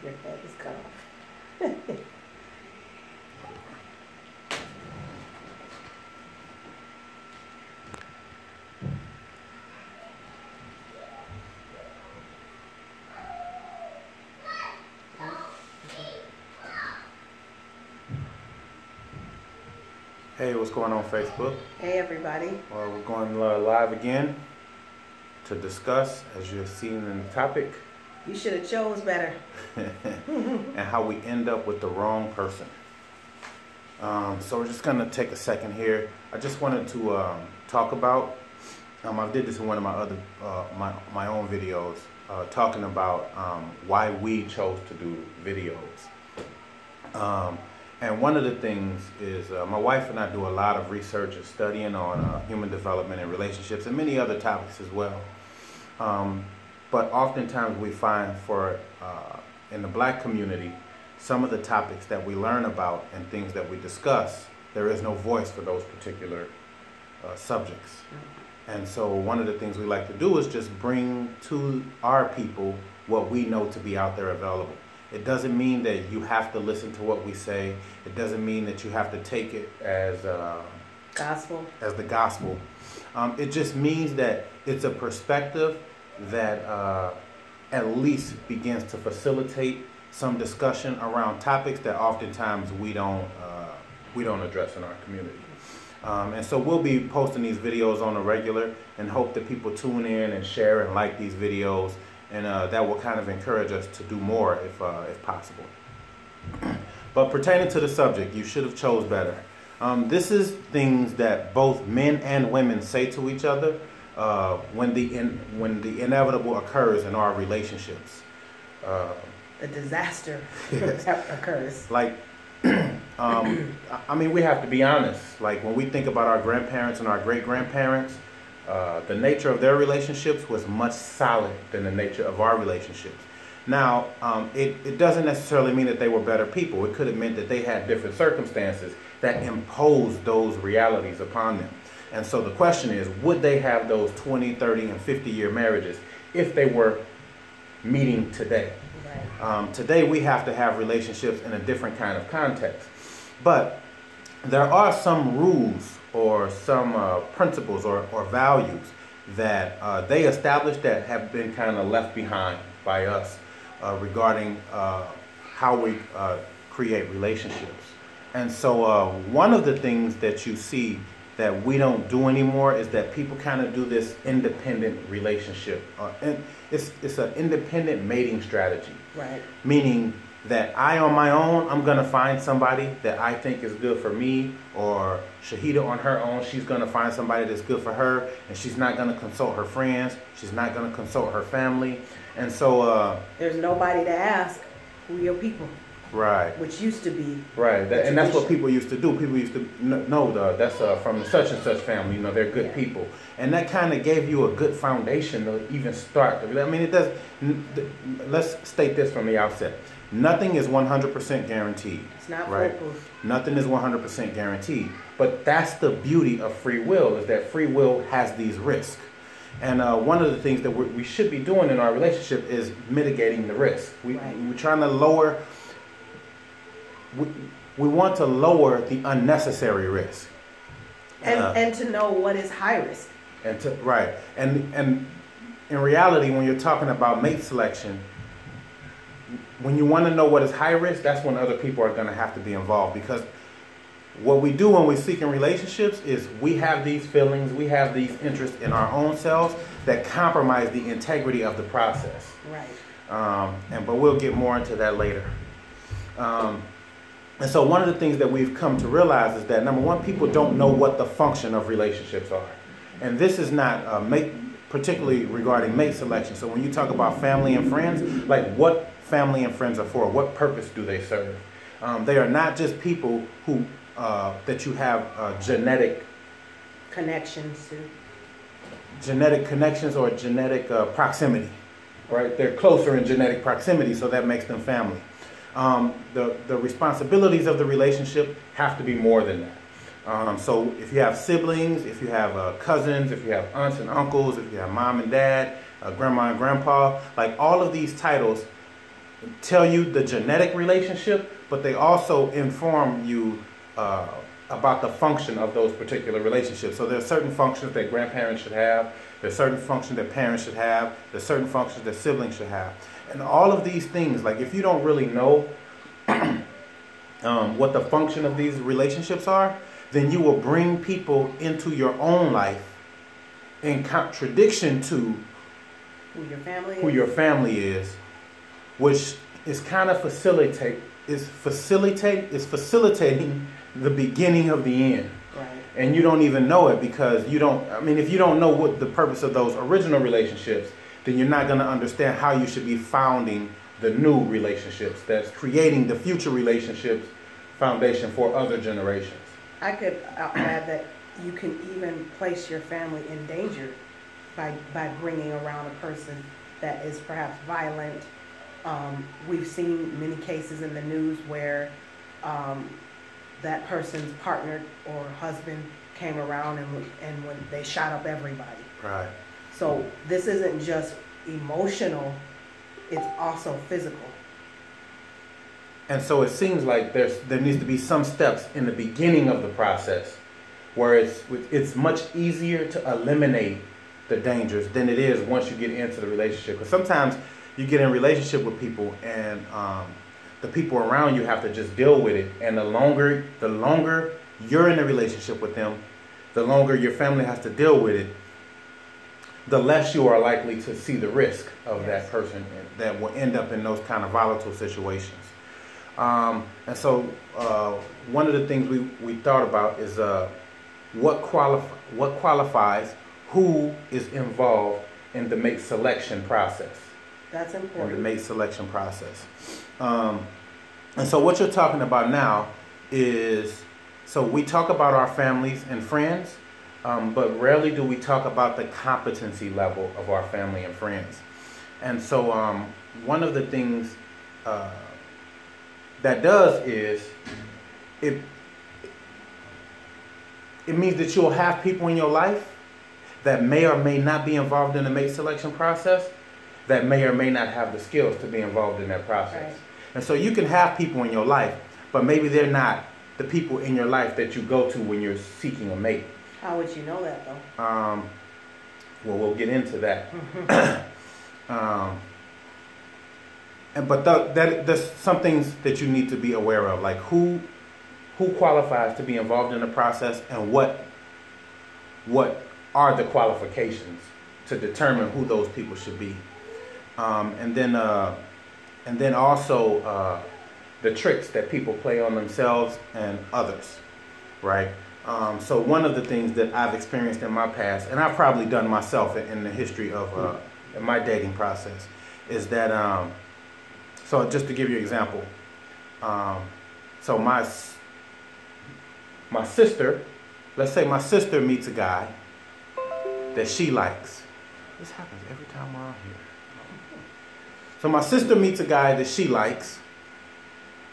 Your head is cut off. Hey, what's going on Facebook? Hey everybody. Well, we're going live again to discuss, as you've seen in the topic, You should have chose better. and how we end up with the wrong person. So we're just going to take a second here. I just wanted to talk about, I did this in one of my other, my own videos, talking about why we chose to do videos. And one of the things is my wife and I do a lot of research and studying on human development and relationships and many other topics as well. But oftentimes we find in the black community, some of the topics that we learn about and things that we discuss, there is no voice for those particular subjects. And so one of the things we like to do is just bring to our people what we know to be out there available. It doesn't mean that you have to listen to what we say. It doesn't mean that you have to take it as gospel. As the gospel. It just means that it's a perspective that at least begins to facilitate some discussion around topics that oftentimes we don't address in our community. And so we'll be posting these videos on a regular and hope that people tune in and share and like these videos. And that will kind of encourage us to do more if possible. But pertaining to the subject, you should have chose better. This is things that both men and women say to each other when the inevitable occurs in our relationships. The disaster that occurs. Like, I mean, we have to be honest. Like when we think about our grandparents and our great-grandparents, the nature of their relationships was much solid than the nature of our relationships. Now, it doesn't necessarily mean that they were better people. It could have meant that they had different circumstances that imposed those realities upon them. And so the question is, would they have those 20, 30, and 50-year marriages if they were meeting today? Right. Today, we have to have relationships in a different kind of context. But there are some rules or some principles or values that they established that have been kind of left behind by us regarding how we create relationships. And so one of the things that you see that we don't do anymore is that people kind of do this independent relationship. And it's an independent mating strategy. Right. Meaning that I on my own, I'm going to find somebody that I think is good for me, or Shahida on her own, she's going to find somebody that's good for her, and she's not going to consult her friends, she's not going to consult her family. And so there's nobody to ask who your people. Right. Which used to be. Right. And that's what people used to do. People used to know that's from the such and such family, they're good people. And that kind of gave you a good foundation to even start. I mean, it does. Let's state this from the outset. Nothing is 100% guaranteed. It's not right? foolproof. Nothing is 100% guaranteed. But that's the beauty of free will, is that free will has these risks. And one of the things that we should be doing in our relationship is mitigating the risk. We're trying to lower. We want to lower the unnecessary risk. And to know what is high risk. And in reality, when you're talking about mate selection, when you want to know what is high risk, that's when other people are going to have to be involved. Because what we do when we seek in relationships is we have these feelings, we have these interests in our own selves that compromise the integrity of the process. Right. But we'll get more into that later. And so one of the things that we've come to realize is that, number one, people don't know what the function of relationships are. And this is not particularly regarding mate selection. So when you talk about family and friends, like what family and friends are for, what purpose do they serve? They are not just people who that you have genetic connections to. Genetic connections or genetic proximity, right? They're closer in genetic proximity, so that makes them family. The responsibilities of the relationship have to be more than that. So if you have siblings, if you have cousins, if you have aunts and uncles, if you have mom and dad, grandma and grandpa, like all of these titles tell you the genetic relationship, but they also inform you about the function of those particular relationships. So there are certain functions that grandparents should have, there's certain functions that parents should have, there's certain functions that siblings should have. And all of these things, like if you don't really know what the function of these relationships are, then you will bring people into your own life in contradiction to who your family is, which is kind of facilitating the beginning of the end. Right. And you don't even know it because you don't, I mean, if you don't know what the purpose of those original relationships, then you're not going to understand how you should be founding the new relationships that's creating the future relationships foundation for other generations. I could add that you can even place your family in danger by bringing around a person that is perhaps violent. We've seen many cases in the news where that person's partner or husband came around and when they shot up everybody. Right. So this isn't just emotional, it's also physical. And so it seems like there needs to be some steps in the beginning of the process where it's much easier to eliminate the dangers than it is once you get into the relationship. Because sometimes you get in a relationship with people and the people around you have to just deal with it. And the longer you're in a relationship with them, the longer your family has to deal with it, the less you are likely to see the risk of that person that will end up in those kind of volatile situations. And so one of the things we thought about is what qualifies who is involved in the mate selection process. That's important. In the mate selection process. And so what you're talking about now is, so we talk about our families and friends, but rarely do we talk about the competency level of our family and friends. And so one of the things that does is it means that you'll have people in your life that may or may not be involved in the mate selection process, that may or may not have the skills to be involved in that process. Right. And so you can have people in your life, but maybe they're not the people in your life that you go to when you're seeking a mate. How would you know that though? Well, we'll get into that. But there's some things that you need to be aware of, like who qualifies to be involved in the process, and what are the qualifications to determine who those people should be, and then also the tricks that people play on themselves and others, right? So one of the things that I've experienced in my past, and I've probably done myself in the history of in my dating process, is that so just to give you an example, so my sister, let's say my sister meets a guy that she likes. This happens every time we're out here. So my sister meets a guy that she likes,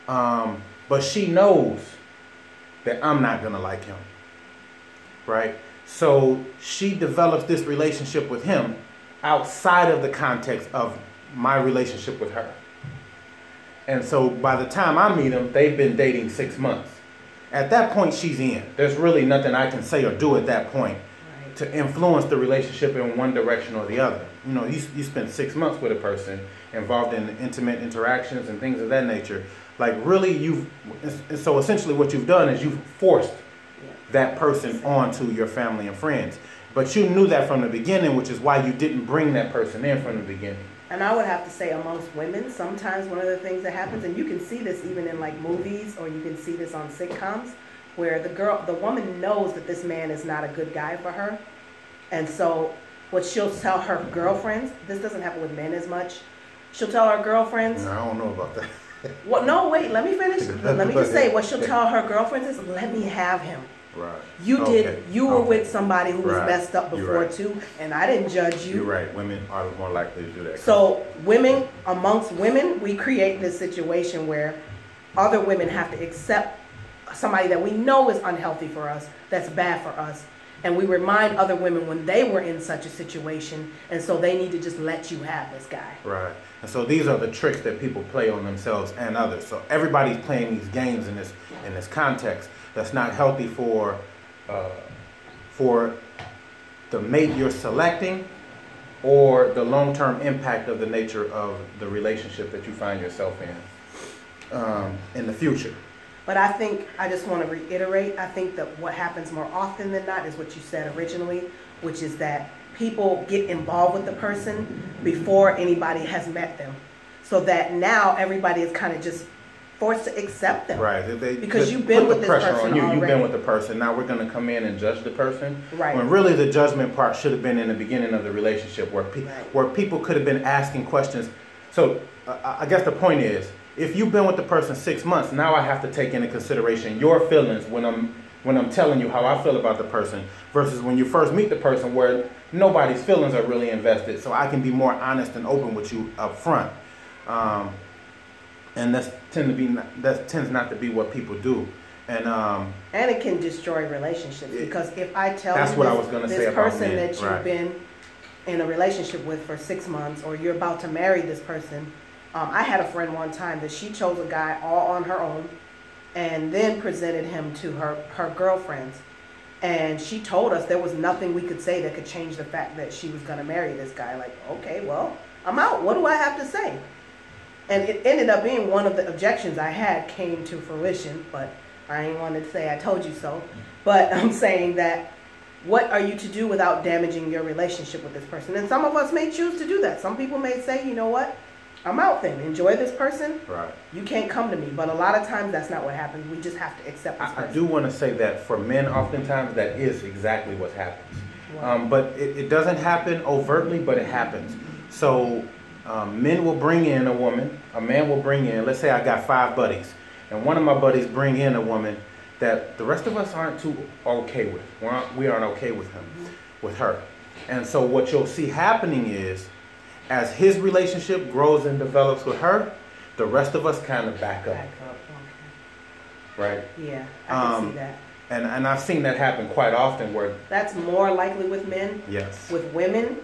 but she knows that I'm not gonna like him, right? So she develops this relationship with him outside of the context of my relationship with her. And so by the time I meet him, they've been dating 6 months. At that point, she's in. There's really nothing I can say or do at that point to influence the relationship in one direction or the other. You know, you spend 6 months with a person involved in intimate interactions and things of that nature. Like really so essentially what you've done is you've forced that person onto your family and friends. But you knew that from the beginning, which is why you didn't bring that person in from the beginning. And I would have to say amongst women, sometimes one of the things that happens, and you can see this even in like movies, or you can see this on sitcoms, where the woman knows that this man is not a good guy for her. And so what she'll tell her girlfriends, this doesn't happen with men as much, she'll tell her girlfriends. No, I don't know about that. Well, no, wait, let me finish. Let me just say, what she'll tell her girlfriends is, let me have him. Right. You were with somebody who was messed up before too, and I didn't judge you. You're right. Women are more likely to do that. So amongst women, we create this situation where other women have to accept somebody that we know is unhealthy for us, that's bad for us, And we remind other women when they were in such a situation, and so they need to just let you have this guy. Right. And so these are the tricks that people play on themselves and others. So everybody's playing these games in this context that's not healthy for the mate you're selecting, or the long-term impact of the nature of the relationship that you find yourself in the future. But I think, I just want to reiterate, I think that what happens more often than not is what you said originally, which is that people get involved with the person before anybody has met them. So that now everybody is kind of just forced to accept them. Right. Because you've been with this person already. You've been with the person. Now we're going to come in and judge the person. Right. When really the judgment part should have been in the beginning of the relationship, where people could have been asking questions. So I guess the point is, if you've been with the person 6 months, now I have to take into consideration your feelings when I'm telling you how I feel about the person, versus when you first meet the person where nobody's feelings are really invested. So I can be more honest and open with you up front. And that tends not to be what people do. And it can destroy relationships, because if I tell that's you what I was gonna say this about person men. that you've been in a relationship with for 6 months, or you're about to marry this person. I had a friend one time that she chose a guy all on her own and then presented him to her girlfriends. And she told us there was nothing we could say that could change the fact that she was going to marry this guy. Like, okay, well, I'm out. What do I have to say? And it ended up being one of the objections I had came to fruition, but I ain't wanted to say I told you so. But I'm saying that, what are you to do without damaging your relationship with this person? And some of us may choose to do that. Some people may say, you know what? I'm out then. Enjoy this person. Right. You can't come to me. But a lot of times that's not what happens. We just have to accept this person. I do want to say that for men, oftentimes that is exactly what happens. Wow. But it doesn't happen overtly, but it happens. So men will bring in a woman. A man will bring in, let's say I got 5 buddies. And one of my buddies bring in a woman that the rest of us aren't too okay with. We aren't okay with him, with her. And so what you'll see happening is, as his relationship grows and develops with her, the rest of us kind of back up. Okay. Right? Yeah, I can see that. And I've seen that happen quite often where... That's more likely with men. Yes. With women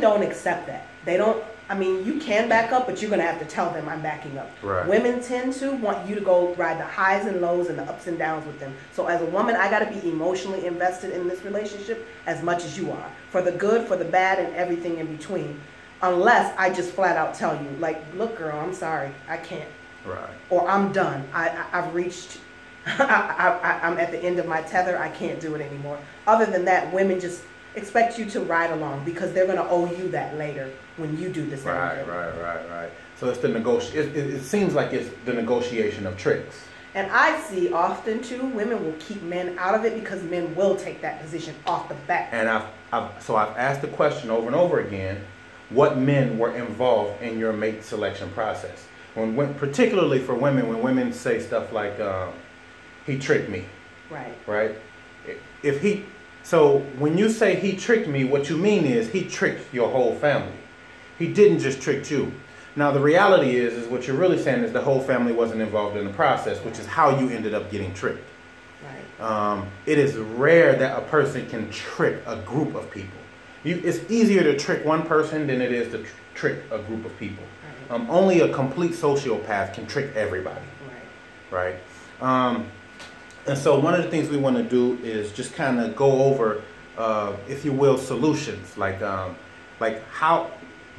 don't accept that. They don't, I mean, you can back up, but you're going to have to tell them I'm backing up. Right. Women tend to want you to go ride the highs and lows and the ups and downs with them. So as a woman, I got to be emotionally invested in this relationship as much as you are. For the good, for the bad, and everything in between. Unless I just flat out tell you, like, look, girl, I'm sorry, I can't. Right. Or I'm done. I've reached, I'm at the end of my tether. I can't do it anymore. Other than that, women just expect you to ride along because they're going to owe you that later when you do the same thing. Right. So it's the it seems like it's the negotiation of tricks. And I see often too, women will keep men out of it because men will take that position off the bat. And I've asked the question over and over again. What men were involved in your mate selection process? When particularly for women, when women say stuff like, he tricked me. Right? So when you say he tricked me, what you mean is he tricked your whole family. He didn't just trick you. Now the reality is what you're really saying is the whole family wasn't involved in the process, which is how you ended up getting tricked. Right. It is rare that a person can trick a group of people. It's easier to trick one person than it is to trick a group of people. Right. Only a complete sociopath can trick everybody. Right? And so one of the things we want to do is just kind of go over, if you will, solutions. Like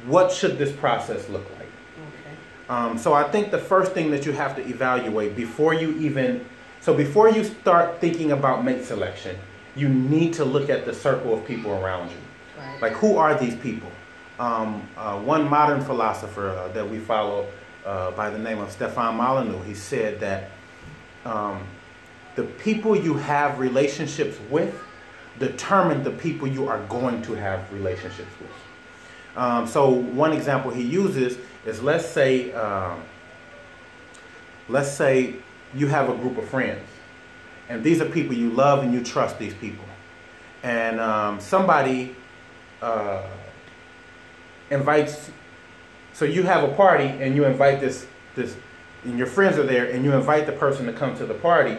what should this process look like? Okay. So I think the first thing that you have to evaluate before you start thinking about mate selection, you need to look at the circle of people around you. Right. Like, who are these people? One modern philosopher that we follow by the name of Stefan Molyneux, he said that the people you have relationships with determine the people you are going to have relationships with. So one example he uses is, let's say you have a group of friends, and these are people you love and you trust these people, and somebody invites, so you have a party and you invite this and your friends are there and you invite the person to come to the party,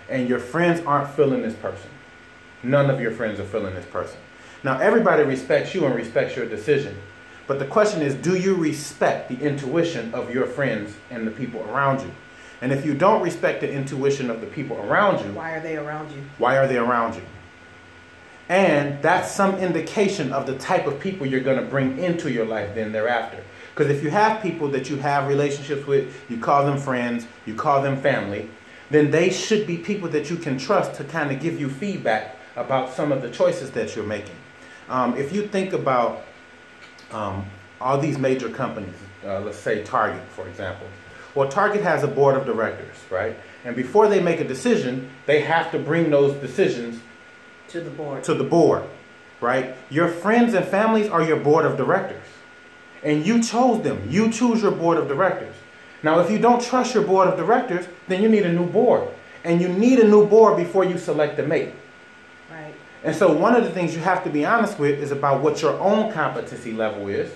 and your friends aren't feeling this person. none of your friends are feeling this person. Now, everybody respects you and respects your decision. But the question is, do you respect the intuition of your friends and the people around you? And if you don't respect the intuition of the people around you, why are they around you? Why are they around you? And that's some indication of the type of people you're going to bring into your life then thereafter. Because if you have people that you have relationships with, you call them friends, you call them family, then they should be people that you can trust to kind of give you feedback about some of the choices that you're making. If you think about all these major companies, let's say Target, for example. Well, Target has a board of directors, right? And before they make a decision, they have to bring those decisions to the board. To the board, right? Your friends and families are your board of directors. And you chose them. You choose your board of directors. Now, if you don't trust your board of directors, then you need a new board. And you need a new board before you select a mate. Right. And so one of the things you have to be honest with is about what your own competency level is.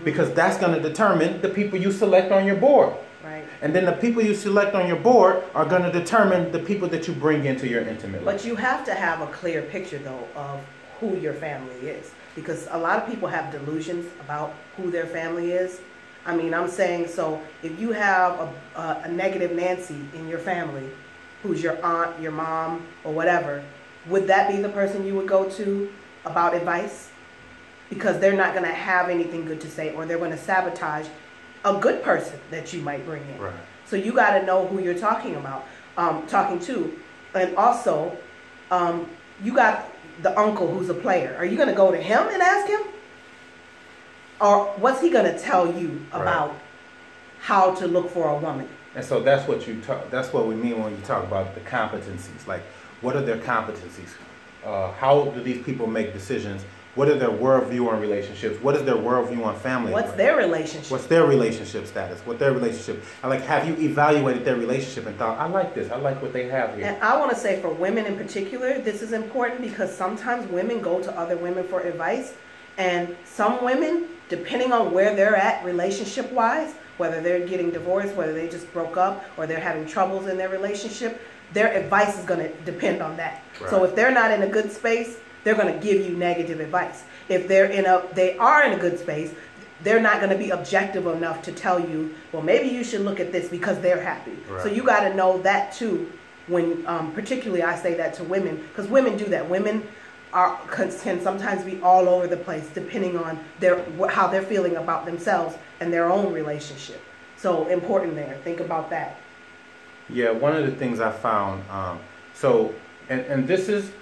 Because that's going to determine the people you select on your board. Right. And then the people you select on your board are going to determine the people that you bring into your intimate life. But you have to have a clear picture, though, of who your family is. Because a lot of people have delusions about who their family is. I mean, I'm saying, so if you have a negative Nancy in your family, who's your aunt, your mom, or whatever, would that be the person you would go to about advice? Because they're not going to have anything good to say, or they're going to sabotage a good person that you might bring in. Right. So you got to know who you're talking about, talking to. And also, you got the uncle who's a player. Are you going to go to him and ask him? Or what's he going to tell you about how to look for a woman? And so that's what that's what we mean when you talk about the competencies. Like, what are their competencies? How do these people make decisions? What are their worldview on relationships? What is their worldview on family? What's their relationship? What's their relationship status? What their relationship? Have you evaluated their relationship and thought, I like this. I like what they have here. And I want to say for women in particular, this is important because sometimes women go to other women for advice. And some women, depending on where they're at relationship-wise, whether they're getting divorced, whether they just broke up, or they're having troubles in their relationship, their advice is going to depend on that. Right. So if they're not in a good space, they're going to give you negative advice. If they are in a good space, they're not going to be objective enough to tell you, well, maybe you should look at this because they're happy. Right. So you got to know that too. When particularly I say that to women, because women do that. Women can sometimes be all over the place depending on how they're feeling about themselves and their own relationship. So important there. Think about that. Yeah, one of the things I found, and this is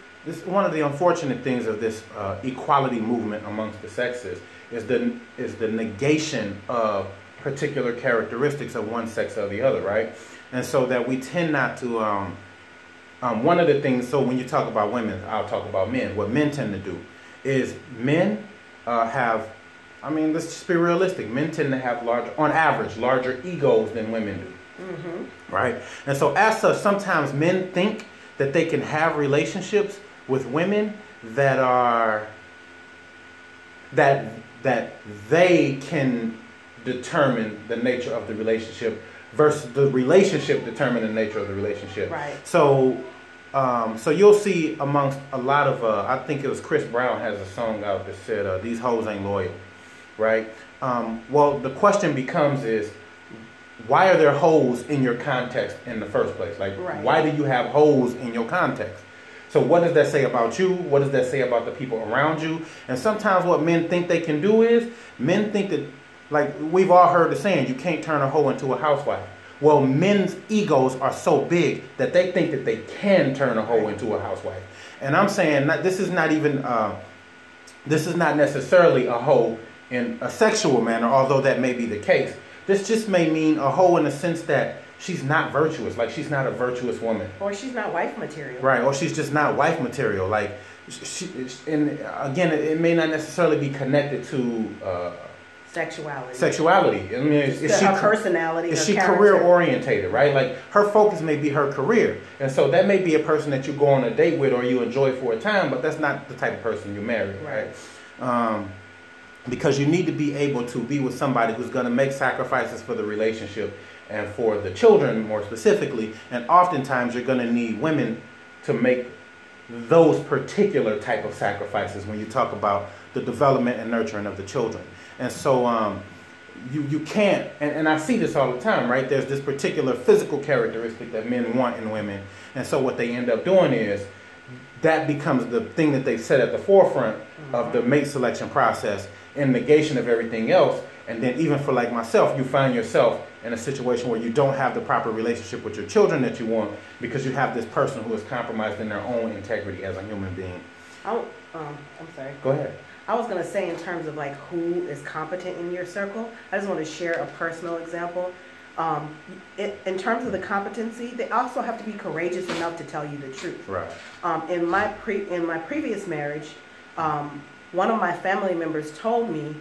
one of the unfortunate things of this equality movement amongst the sexes is the negation of particular characteristics of one sex or the other, right? And so that we tend not to, one of the things, so when you talk about women, I'll talk about men. What men tend to do is men let's just be realistic. Men tend to have on average, larger egos than women do, right? And so as such, sometimes men think that they can have relationships with women that they can determine the nature of the relationship versus the relationship determine the nature of the relationship. Right. So you'll see amongst a lot of, I think it was Chris Brown has a song out that said, these hoes ain't loyal, right? Well, the question becomes is, why are there hoes in your context in the first place? Like, why do you have hoes in your context? So what does that say about you? What does that say about the people around you? And sometimes what men think they can do is, men think that, like we've all heard the saying, you can't turn a hoe into a housewife. Well, men's egos are so big that they think that they can turn a hoe into a housewife. And I'm saying this is not necessarily a hoe in a sexual manner, although that may be the case. This just may mean a hoe in the sense that she's not virtuous, like she's not a virtuous woman. Or she's not wife material. Right, or she's just not wife material. Like, and again, it may not necessarily be connected to sexuality. I mean, is she her personality? Is she career orientated? Right, like her focus may be her career, and so that may be a person that you go on a date with or you enjoy for a time, but that's not the type of person you marry, right? Because you need to be able to be with somebody who's going to make sacrifices for the relationship and for the children more specifically, and oftentimes you're going to need women to make those particular type of sacrifices when you talk about the development and nurturing of the children. And so you can't, and I see this all the time, right? There's this particular physical characteristic that men want in women. And so what they end up doing is that becomes the thing that they set at the forefront of the mate selection process in negation of everything else. And then even for like myself, you find yourself in a situation where you don't have the proper relationship with your children that you want because you have this person who is compromised in their own integrity as a human being. I'm sorry. Go ahead. I was going to say in terms of like who is competent in your circle, I just want to share a personal example. In terms of the competency, they also have to be courageous enough to tell you the truth. Right. In my previous marriage, one of my family members told me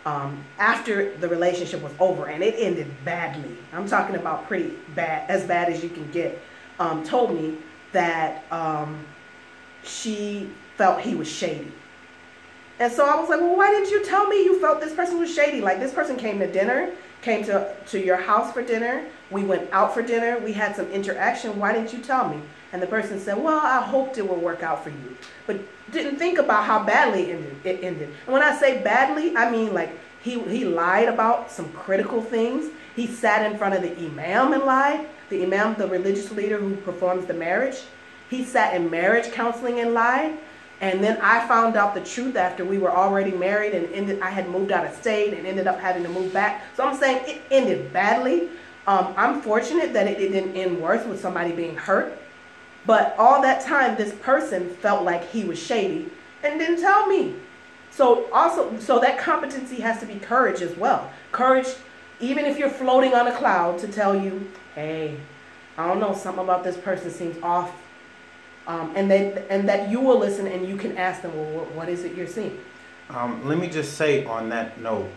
after the relationship was over and it ended badly. I'm talking about pretty bad, as bad as you can get. Told me that she felt he was shady. And so I was like, well, why didn't you tell me you felt this person was shady? Like, this person came to dinner, came to your house for dinner. We went out for dinner. We had some interaction. Why didn't you tell me? And the person said, well, I hoped it would work out for you. But didn't think about how badly it ended. And when I say badly, I mean like he lied about some critical things. He sat in front of the imam and lied. The imam, the religious leader who performs the marriage. He sat in marriage counseling and lied. And then I found out the truth after we were already married and I had moved out of state and ended up having to move back. So I'm saying it ended badly. I'm fortunate that it didn't end worse with somebody being hurt. But all that time, this person felt like he was shady and didn't tell me. So that competency has to be courage as well. Courage, even if you're floating on a cloud, to tell you, hey, I don't know, something about this person seems off. And that you will listen and you can ask them, well, what is it you're seeing? Let me just say on that note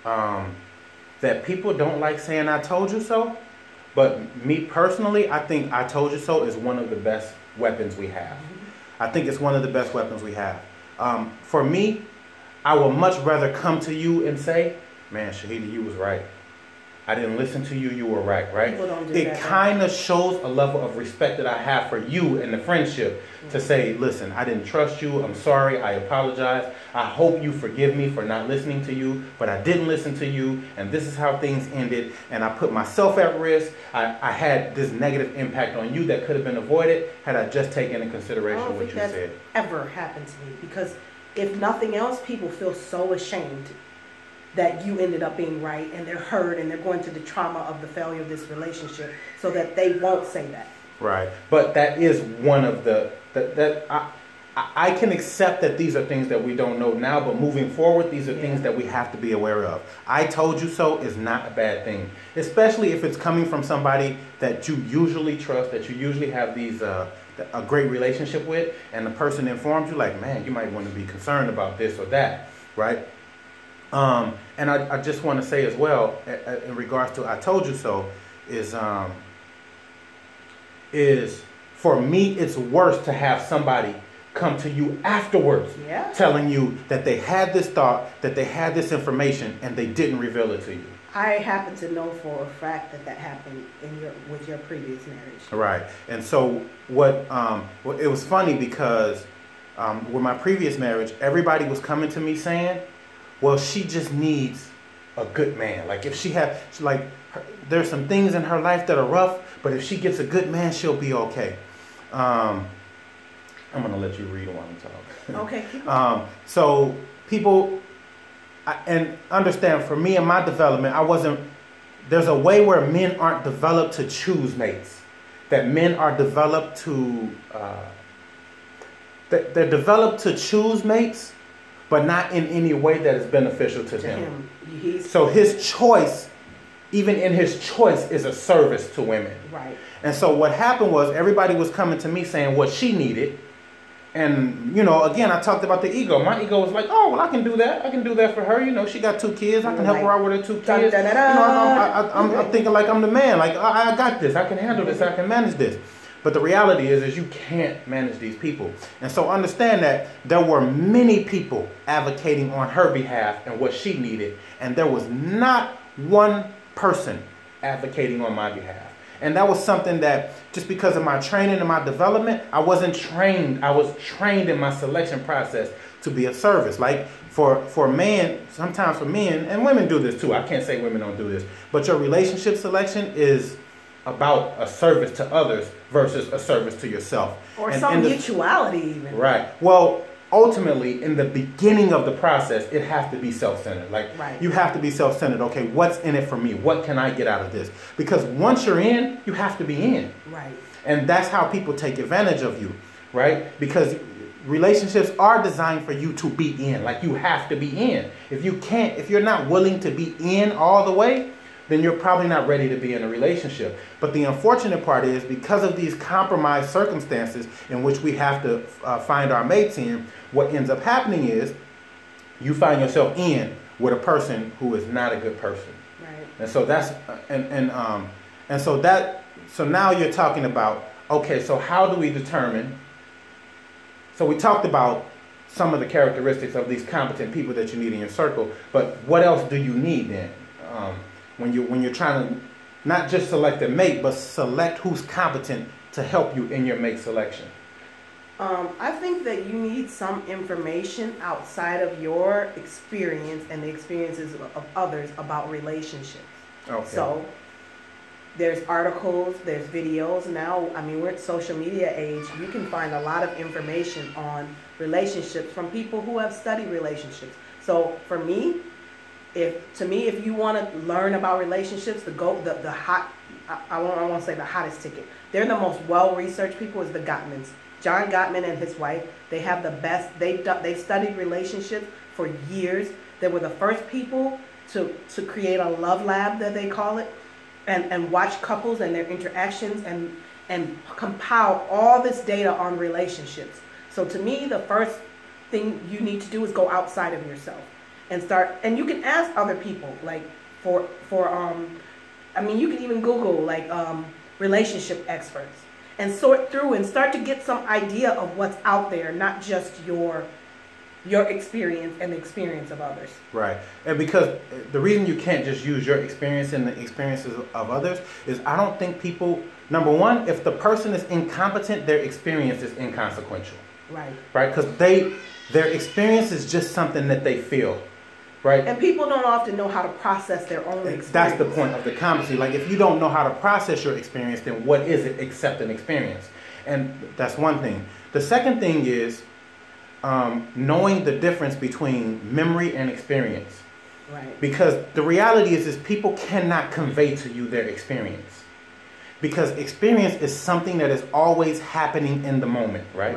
that people don't like saying I told you so. But me personally, I think I told you so is one of the best weapons we have. I think it's one of the best weapons we have. For me, I would much rather come to you and say, man, Shahida, you was right. I didn't listen to you, you were right? People don't do It that, kind of shows a level of respect that I have for you and the friendship to say, listen, I didn't trust you, I'm sorry, I apologize. I hope you forgive me for not listening to you, but I didn't listen to you, and this is how things ended, and I put myself at risk. I had this negative impact on you that could have been avoided had I just taken into consideration what you said. I don't think that's ever happened to me, because if nothing else, people feel so ashamed that you ended up being right, and they're hurt, and they're going through the trauma of the failure of this relationship, so that they won't say that. Right, but that is one of I can accept that these are things that we don't know now, but moving forward, these are things that we have to be aware of. I told you so is not a bad thing, especially if it's coming from somebody that you usually trust, that you usually have a great relationship with, and the person informs you like, man, you might want to be concerned about this or that, right? And I just want to say as well, in regards to I told you so, is for me, it's worse to have somebody come to you afterwards telling you that they had this thought, that they had this information, and they didn't reveal it to you. I happen to know for a fact that happened with your previous marriage. Right. And so it was funny because with my previous marriage, everybody was coming to me saying, well, she just needs a good man. Like if there's some things in her life that are rough, but if she gets a good man, she'll be okay. I'm going to let you read while I'm talking. Okay. So people, and understand, for me in my development, there's a way where men aren't developed to choose mates. That men are developed they're developed to choose mates, but not in any way that is beneficial to them. So his choice, even in his choice, is a service to women. Right. And so what happened was everybody was coming to me saying what she needed. And, again, I talked about the ego. My ego was like, oh, well, I can do that. I can do that for her. She got 2 kids. I can help her out with her 2 kids. I'm thinking like I'm the man. Like, I got this. I can handle this. I can manage this. But the reality is you can't manage these people. And so understand that there were many people advocating on her behalf and what she needed. And there was not one person advocating on my behalf. And that was something that, just because of my training and my development, I wasn't trained. I was trained in my selection process to be of service. Like for men, sometimes for men, and women do this too. I can't say women don't do this. But your relationship selection is about a service to others versus a service to yourself. Or some mutuality even. Right. Well, ultimately, in the beginning of the process, it has to be self-centered. Like, you have to be self-centered. Okay, what's in it for me? What can I get out of this? Because once you're in, you have to be in. Right. And that's how people take advantage of you, right? Because relationships are designed for you to be in. Like, you have to be in. If you're not willing to be in all the way, then you're probably not ready to be in a relationship. But the unfortunate part is, because of these compromised circumstances in which we have to find our mates in, what ends up happening is you find yourself in with a person who is not a good person. Right. And so that's so now you're talking about, okay, so how do we determine? So we talked about some of the characteristics of these competent people that you need in your circle, but what else do you need then? When you're trying to not just select a mate, but select who's competent to help you in your mate selection? I think that you need some information outside of your experience and the experiences of others about relationships. Okay. So there's articles, there's videos. Now, I mean, we're at social media age. You can find a lot of information on relationships from people who have studied relationships. So for me, if you want to learn about relationships, the hot, I won't say the hottest ticket. They're the most well-researched people is the Gottmans. John Gottman and his wife, they have the best, they've studied relationships for years. They were the first people to create a love lab, that they call it, and watch couples and their interactions and compile all this data on relationships. So to me, the first thing you need to do is go outside of yourself and start, and you can ask other people, like I mean, you can even Google like relationship experts and sort through and start to get some idea of what's out there, not just your experience and the experience of others. Right. And because the reason you can't just use your experience and the experiences of others is, I don't think people, number one, if the person is incompetent, their experience is inconsequential. Right. Right? Because their experience is just something that they feel. Right? And people don't often know how to process their own experience. That's the point of the competency. Like, if you don't know how to process your experience, then what is it except an experience? And that's one thing. The second thing is knowing the difference between memory and experience. Right. Because the reality is people cannot convey to you their experience. Because experience is something that is always happening in the moment, right?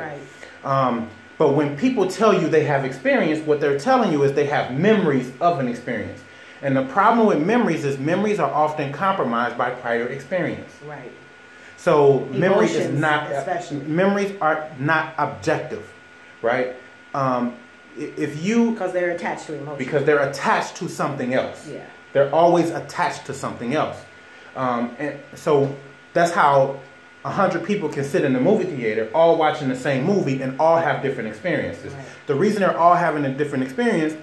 Right. But when people tell you they have experience, what they're telling you is they have memories of an experience. And the problem with memories is memories are often compromised by prior experience. Right. So Emotions, especially. memories are not objective, right? Because they're attached to emotions. Because they're attached to something else. Yeah. They're always attached to something else. And so that's how 100 people can sit in the movie theater all watching the same movie and all have different experiences. Right. The reason they're all having a different experience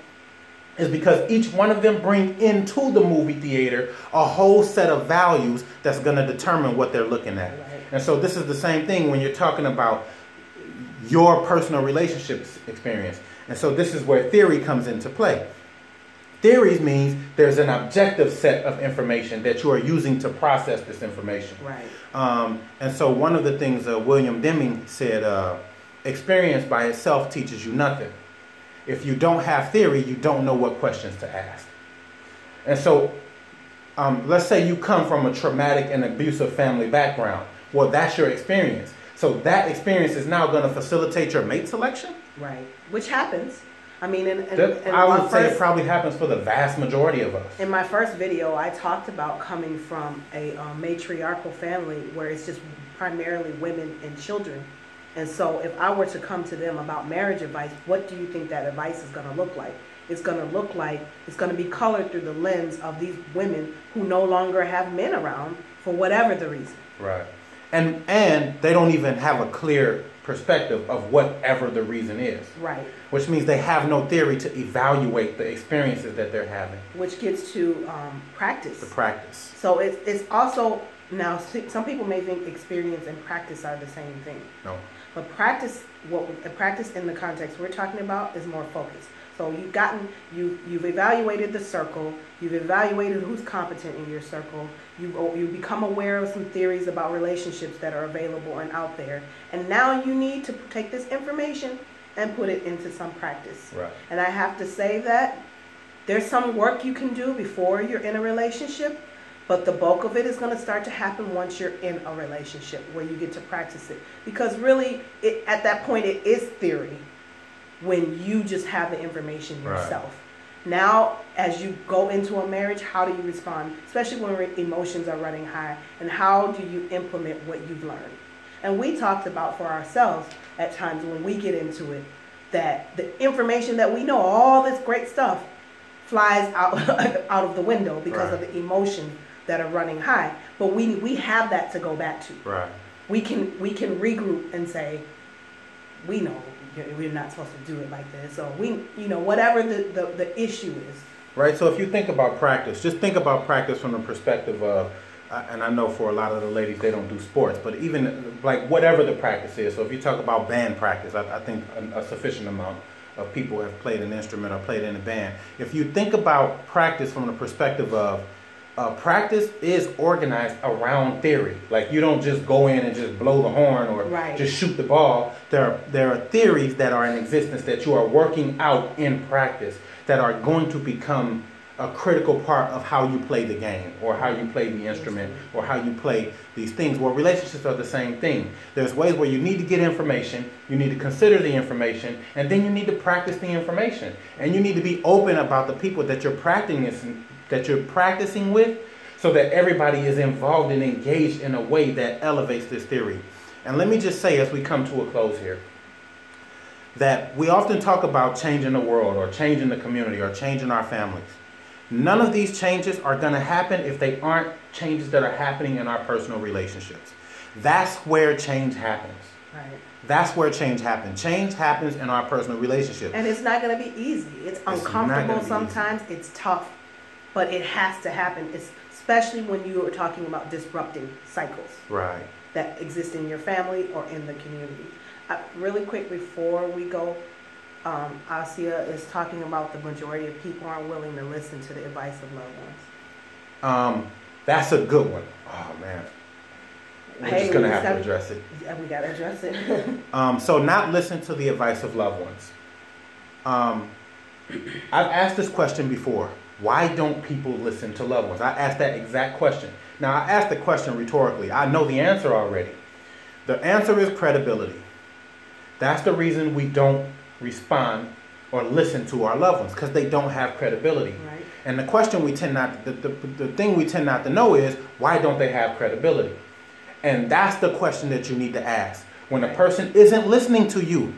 is because each one of them bring into the movie theater a whole set of values that's going to determine what they're looking at. Right. And so this is the same thing when you're talking about your personal relationships experience. And so this is where theory comes into play. Theories means there's an objective set of information that you are using to process this information. Right. And so one of the things William Deming said, experience by itself teaches you nothing. If you don't have theory, you don't know what questions to ask. And so let's say you come from a traumatic and abusive family background. Well, that's your experience. So that experience is now going to facilitate your mate selection? Right. Which happens. I mean, I would say it probably happens for the vast majority of us. In my first video, I talked about coming from a matriarchal family where it's just primarily women and children. And so if I were to come to them about marriage advice, what do you think that advice is going to look like? It's going to look like, it's going to be colored through the lens of these women who no longer have men around for whatever the reason. Right. And they don't even have a clear perspective of whatever the reason is. Right. Which means they have no theory to evaluate the experiences that they're having. Which gets to practice. The practice. So it's also Now, some people may think experience and practice are the same thing. No. But practice in the context we're talking about is more focused. So you've evaluated the circle, you've evaluated who's competent in your circle, you become aware of some theories about relationships that are available and out there, and now you need to take this information and put it into some practice. Right. And I have to say that there's some work you can do before you're in a relationship, but the bulk of it is going to start to happen once you're in a relationship where you get to practice it. Because really, at that point, it is theory when you just have the information yourself. Right. Now, as you go into a marriage, how do you respond, especially when emotions are running high, and how do you implement what you've learned? And we talked about for ourselves at times when we get into it, that the information that we know, all this great stuff, flies out of the window because of the emotions that are running high. But we have that to go back to. Right. We can regroup and say, we know we're not supposed to do it like this, or whatever the issue is. Right. So if you think about practice, just think about practice from the perspective of, and I know for a lot of the ladies they don't do sports, but even like whatever the practice is. So if you talk about band practice, I think a sufficient amount of people have played an instrument or played in a band. If you think about practice from the perspective of practice is organized around theory. Like you don't just go in and just blow the horn or just shoot the ball. There are theories that are in existence that you are working out in practice that are going to become a critical part of how you play the game or how you play the instrument or how you play these things. Well, relationships are the same thing. There's ways where you need to get information, you need to consider the information, and then you need to practice the information. And you need to be open about the people that you're practicing with, so that everybody is involved and engaged in a way that elevates this theory. And let me just say, as we come to a close here, that we often talk about changing the world or changing the community or changing our families. None of these changes are going to happen if they aren't changes that are happening in our personal relationships. That's where change happens. Right. That's where change happens. Change happens in our personal relationships. And it's not going to be easy. It's uncomfortable sometimes. It's tough. But it has to happen, especially when you are talking about disrupting cycles that exist in your family or in the community. Really quick before we go, Asia is talking about the majority of people aren't willing to listen to the advice of loved ones. That's a good one. Oh, man. We're just going to have to address it. Yeah, we got to address it. So not listen to the advice of loved ones. I've asked this question before. Why don't people listen to loved ones? I asked that exact question. Now, I asked the question rhetorically. I know the answer already. The answer is credibility. That's the reason we don't respond or listen to our loved ones, because they don't have credibility. Right. And the question we tend not, the thing we tend not to know is, why don't they have credibility? And that's the question that you need to ask. When a person isn't listening to you,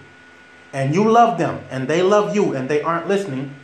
and you love them, and they love you, and they aren't listening,